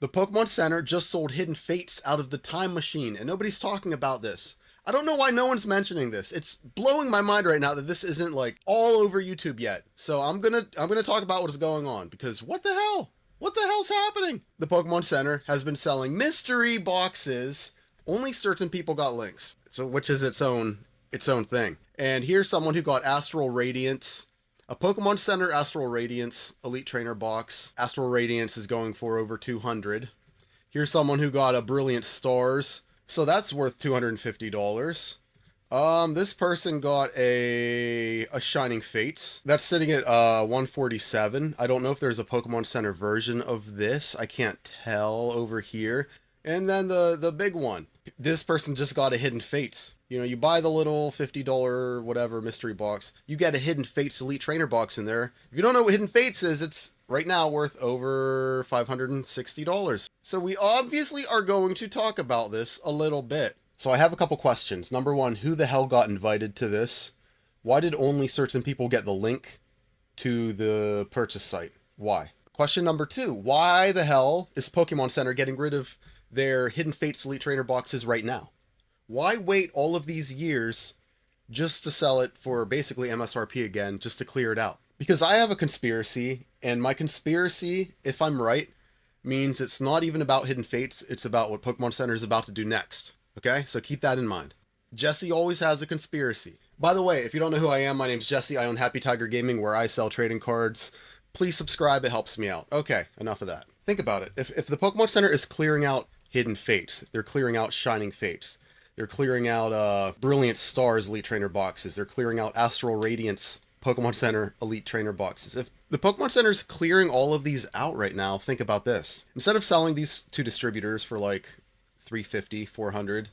The Pokemon Center just sold Hidden Fates out of the time machine, and nobody's talking about this. I don't know why no one's mentioning this. It's blowing my mind right now that this isn't like all over YouTube yet. So I'm gonna talk about what is going on, because what the hell? What the hell's happening? The Pokemon Center has been selling mystery boxes. Only certain people got links, so which is its own thing. And here's someone who got Astral Radiance. A Pokemon Center Astral Radiance Elite Trainer box. Astral Radiance is going for over 200. Here's someone who got a Brilliant Stars. So that's worth $250. This person got a Shining Fates. That's sitting at 147. I don't know if there's a Pokemon Center version of this. I can't tell over here. And then the big one. This person just got a Hidden Fates. You know, you buy the little $50 whatever mystery box, you get a Hidden Fates Elite Trainer box in there. If you don't know what Hidden Fates is, it's right now worth over $560. So we obviously are going to talk about this a little bit. So I have a couple questions. Number one, who the hell got invited to this? Why did only certain people get the link to the purchase site? Why? Question number two, why the hell is Pokemon Center getting rid of their Hidden Fates Elite Trainer boxes right now? Why wait all of these years just to sell it for basically MSRP again, just to clear it out? Because I have a conspiracy, and my conspiracy, if I'm right, means it's not even about Hidden Fates, it's about what Pokemon Center is about to do next. Okay? So keep that in mind. Jesse always has a conspiracy. By the way, if you don't know who I am, my name's Jesse. I own Happy Tiger Gaming, where I sell trading cards. Please subscribe, it helps me out. Okay, enough of that. Think about it. If the Pokemon Center is clearing out Hidden Fates, they're clearing out Shining Fates, they're clearing out Brilliant Stars Elite Trainer boxes, they're clearing out Astral Radiance Pokemon Center Elite Trainer boxes. If the Pokemon Center is clearing all of these out right now, think about this. Instead of selling these to distributors for like $350, $400,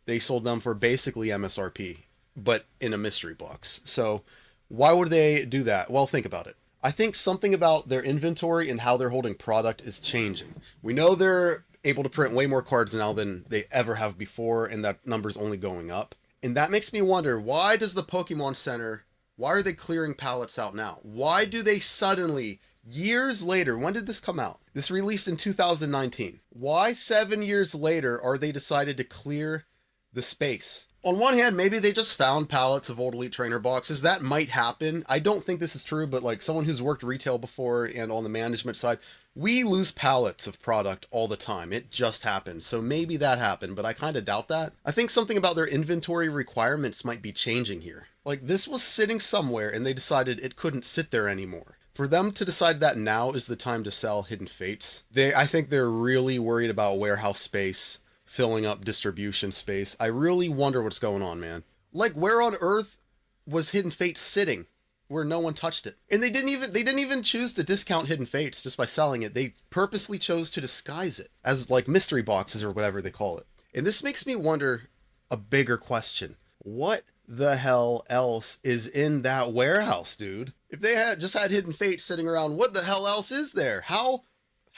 they sold them for basically MSRP, but in a mystery box. So why would they do that? Well, think about it. I think something about their inventory and how they're holding product is changing. We know they're able to print way more cards now than they ever have before, and that number's only going up. And that makes me wonder, why does the Pokemon Center, why are they clearing pallets out now? Why do they suddenly, years later, when did this come out? This released in 2019. Why 7 years later are they decided to clear the space? On one hand, maybe they just found pallets of old Elite Trainer boxes. That might happen. I don't think this is true, but like someone who's worked retail before and on the management side, we lose pallets of product all the time. It just happens. So maybe that happened, but I kind of doubt that. I think something about their inventory requirements might be changing here. Like this was sitting somewhere and they decided it couldn't sit there anymore. For them to decide that now is the time to sell Hidden Fates, I think they're really worried about warehouse space, filling up distribution space. I really wonder what's going on, man. Like, where on earth was Hidden Fates sitting where no one touched it? And they didn't even choose to discount Hidden Fates just by selling it. They purposely chose to disguise it as like mystery boxes or whatever they call it. And this makes me wonder a bigger question. What the hell else is in that warehouse, dude? If they had just had Hidden Fates sitting around, what the hell else is there? How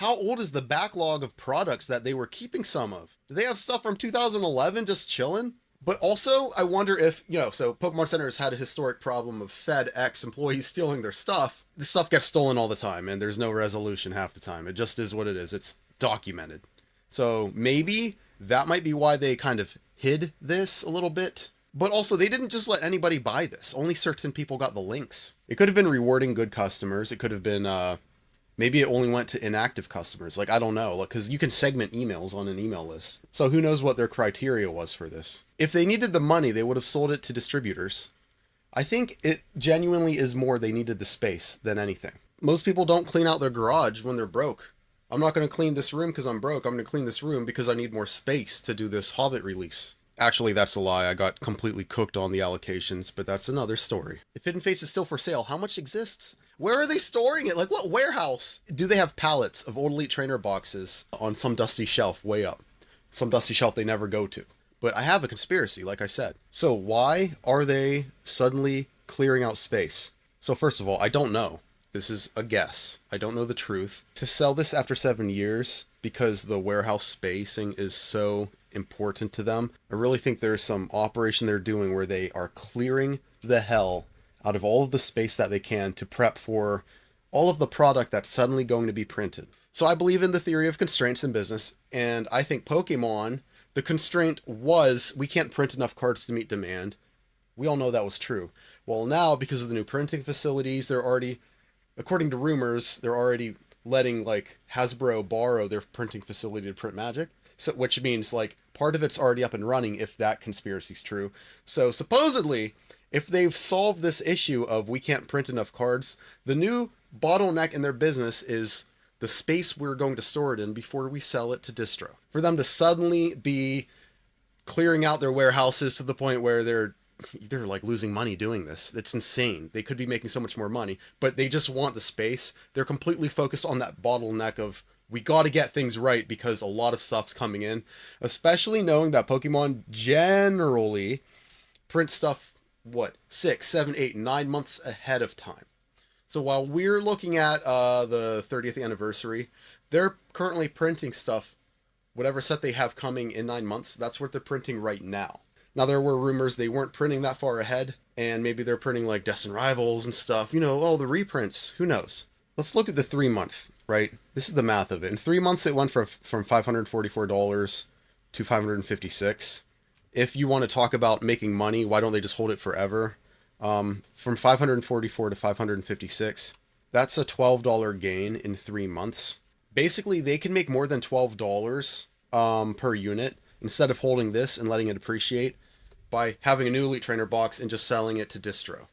old is the backlog of products that they were keeping some of? Do they have stuff from 2011 just chilling? But also, I wonder if, so Pokemon Center has had a historic problem of FedEx employees stealing their stuff. This stuff gets stolen all the time, and there's no resolution half the time. It just is what it is. It's documented. So maybe that might be why they kind of hid this a little bit. But also, they didn't just let anybody buy this. Only certain people got the links. It could have been rewarding good customers. It could have been, maybe it only went to inactive customers. Like, I don't know. Because you can segment emails on an email list. So who knows what their criteria was for this. If they needed the money, they would have sold it to distributors. I think it genuinely is more they needed the space than anything. Most people don't clean out their garage when they're broke. I'm not going to clean this room because I'm broke. I'm going to clean this room because I need more space to do this Hobbit release. Actually, that's a lie. I got completely cooked on the allocations, but that's another story. If Hidden Fates is still for sale, how much exists? Where are they storing it? Like, what warehouse? Do they have pallets of old Elite Trainer boxes on some dusty shelf way up? Some dusty shelf they never go to. But I have a conspiracy, like I said. So why are they suddenly clearing out space? So first of all, I don't know. This is a guess. I don't know the truth. To sell this after 7 years because the warehouse spacing is so important to them, I really think there's some operation they're doing where they are clearing the hell out of all of the space that they can to prep for all of the product that's suddenly going to be printed. So I believe in the theory of constraints in business, and I think Pokemon, the constraint was we can't print enough cards to meet demand. We all know that was true. Well, now, because of the new printing facilities, they're already, according to rumors, they're already letting like Hasbro borrow their printing facility to print Magic. So, which means like part of it's already up and running if that conspiracy's true. So supposedly, if they've solved this issue of we can't print enough cards, the new bottleneck in their business is the space we're going to store it in before we sell it to distro. For them to suddenly be clearing out their warehouses to the point where they're like losing money doing this. It's insane. They could be making so much more money, but they just want the space. They're completely focused on that bottleneck of we got to get things right because a lot of stuff's coming in, especially knowing that Pokemon generally print stuff, what, 6, 7, 8, 9 months ahead of time. So while we're looking at the 30th anniversary, they're currently printing stuff, whatever set they have coming in 9 months, that's what they're printing right now. Now, there were rumors they weren't printing that far ahead, and maybe they're printing like Destined Rivals and stuff. You know, all the reprints. Who knows? Let's look at the 3 month, right? This is the math of it. In 3 months, it went from $544 to $556. If you want to talk about making money, why don't they just hold it forever? From $544 to $556. That's a $12 gain in 3 months. Basically, they can make more than $12 per unit instead of holding this and letting it appreciate by having a new Elite Trainer box and just selling it to distro.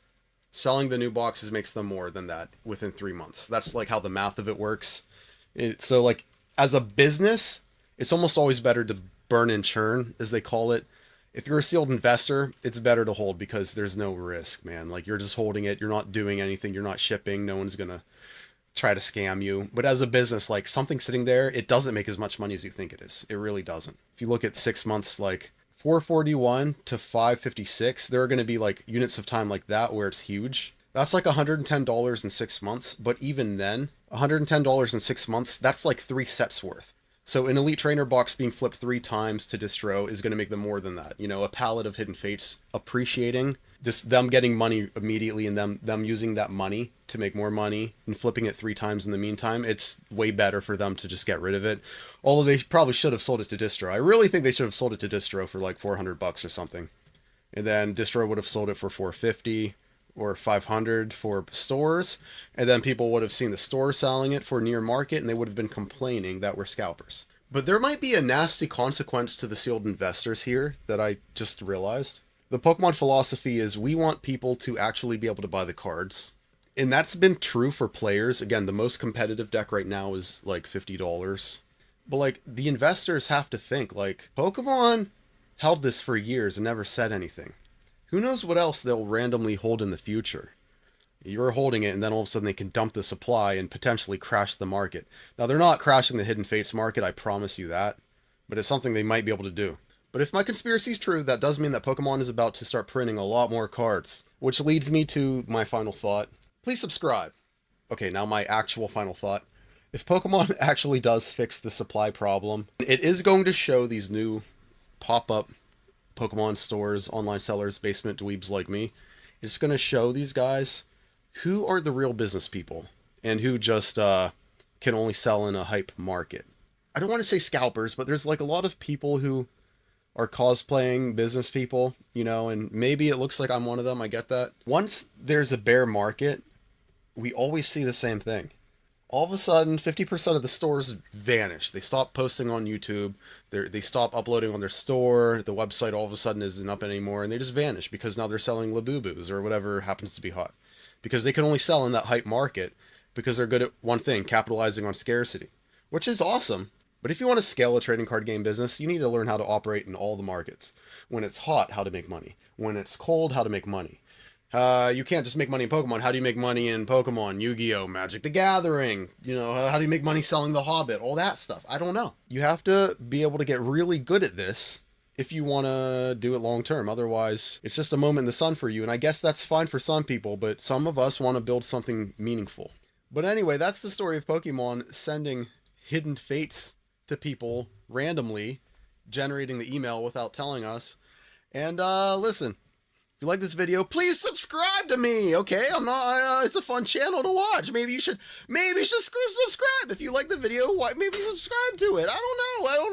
Selling the new boxes makes them more than that within 3 months. That's like how the math of it works. So like as a business, it's almost always better to burn and churn, as they call it. If you're a sealed investor, it's better to hold because there's no risk, man. Like you're just holding it. You're not doing anything. You're not shipping. No one's going to try to scam you. But as a business, like something sitting there, it doesn't make as much money as you think it is. It really doesn't. If you look at 6 months, like 441 to 556, there are going to be like units of time like that where it's huge. That's like $110 in 6 months. But even then, $110 in 6 months, that's like 3 sets worth. So an Elite Trainer box being flipped 3 times to distro is going to make them more than that. You know, a pallet of Hidden Fates appreciating, just them getting money immediately and them using that money to make more money and flipping it 3 times in the meantime, it's way better for them to just get rid of it. Although they probably should have sold it to distro. I really think they should have sold it to distro for like $400 or something. And then distro would have sold it for $450 or $500 for stores, and then people would have seen the store selling it for near market and they would have been complaining that we're scalpers. But there might be a nasty consequence to the sealed investors here that I just realized. The Pokemon philosophy is we want people to actually be able to buy the cards. And that's been true for players. Again, the most competitive deck right now is like $50. But like the investors have to think like Pokemon held this for years and never said anything. Who knows what else they'll randomly hold in the future? You're holding it, and then all of a sudden they can dump the supply and potentially crash the market. Now, they're not crashing the Hidden Fates market, I promise you that. But it's something they might be able to do. But if my conspiracy is true, that does mean that Pokemon is about to start printing a lot more cards. Which leads me to my final thought. Please subscribe. Okay, now my actual final thought. If Pokemon actually does fix the supply problem, it is going to show these new pop-up Pokemon stores, online sellers, basement dweebs like me. It's going to show these guys who are the real business people and who just can only sell in a hype market. I don't want to say scalpers, but there's like a lot of people who are cosplaying business people, you know, and maybe it looks like I'm one of them. I get that. Once there's a bear market, we always see the same thing. All of a sudden, 50% of the stores vanish. They stop posting on YouTube. They stop uploading on their store. The website all of a sudden isn't up anymore, and they just vanish because now they're selling Labubus or whatever happens to be hot. Because they can only sell in that hype market because they're good at one thing, capitalizing on scarcity, which is awesome. But if you want to scale a trading card game business, you need to learn how to operate in all the markets. When it's hot, how to make money. When it's cold, how to make money. You can't just make money in Pokemon. How do you make money in Pokemon, Yu-Gi-Oh, Magic the Gathering? You know, how do you make money selling The Hobbit? All that stuff. I don't know. You have to be able to get really good at this if you want to do it long term. Otherwise, it's just a moment in the sun for you. And I guess that's fine for some people, but some of us want to build something meaningful. But anyway, that's the story of Pokemon sending Hidden Fates to people randomly, generating the email without telling us. And listen, If you like this video, please subscribe to me, okay? I'm not, it's a fun channel to watch. Maybe you should subscribe. If you like the video, maybe subscribe to it. I don't know.